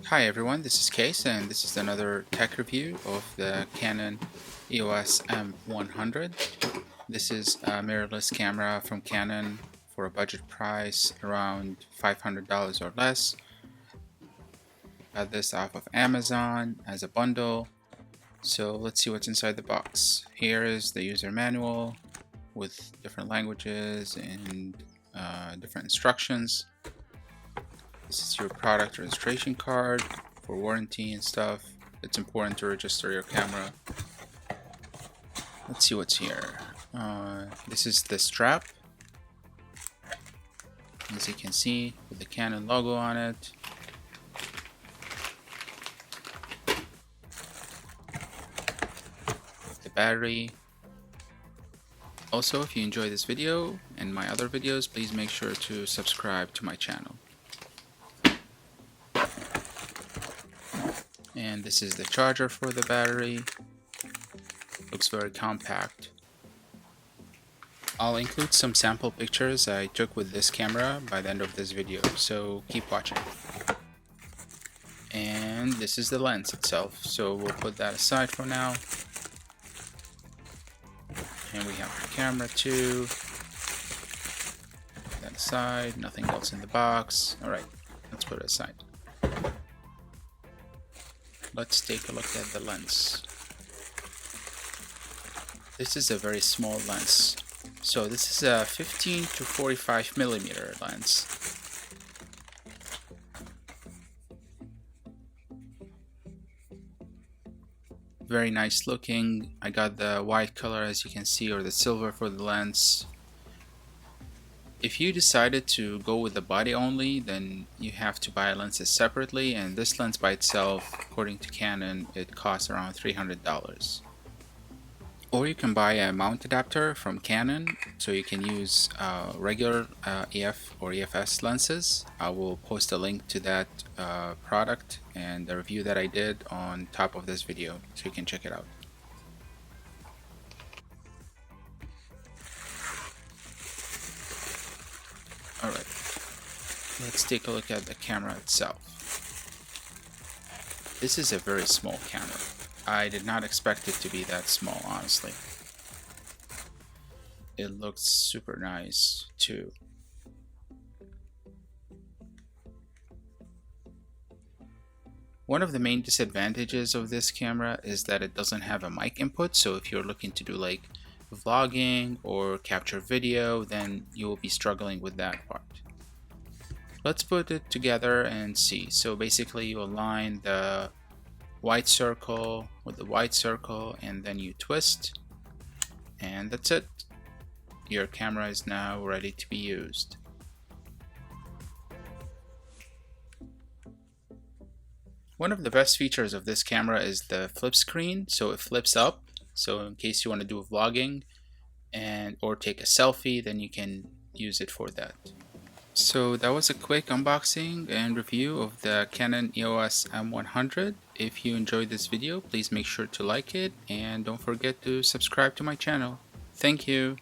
Hi everyone, this is Case and this is another tech review of the Canon EOS M100. This is a mirrorless camera from Canon for a budget price around $500 or less. Got this off of Amazon as a bundle. So let's see what's inside the box. Here is the user manual with different languages and different instructions. This is your product registration card for warranty and stuff. It's important to register your camera. Let's see what's here. This is the strap, as you can see, with the Canon logo on it. The battery. Also, if you enjoy this video and my other videos, please make sure to subscribe to my channel. And this is the charger for the battery. Looks very compact. I'll include some sample pictures I took with this camera by the end of this video, so keep watching. And this is the lens itself, so we'll put that aside for now. And we have the camera too. Put that aside, nothing else in the box. Alright, let's put it aside. Let's take a look at the lens. This is a very small lens. So this is a 15 to 45 millimeter lens. Very nice looking. I got the white color, as you can see, or the silver for the lens. If you decided to go with the body only, then you have to buy lenses separately, and this lens by itself, according to Canon, it costs around $300. Or you can buy a mount adapter from Canon, so you can use regular EF or EFS lenses. I will post a link to that product and the review that I did on top of this video, so you can check it out. Alright, let's take a look at the camera itself. This is a very small camera. I did not expect it to be that small, honestly. It looks super nice too. One of the main disadvantages of this camera is that it doesn't have a mic input, so if you're looking to do like vlogging or capture video, then you will be struggling with that part. Let's put it together and see. So basically you align the white circle with the white circle and then you twist, and that's it. Your camera is now ready to be used. One of the best features of this camera is the flip screen, so it flips up. So in case you want to do vlogging or take a selfie, then you can use it for that. So that was a quick unboxing and review of the Canon EOS M100. If you enjoyed this video, please make sure to like it and don't forget to subscribe to my channel. Thank you.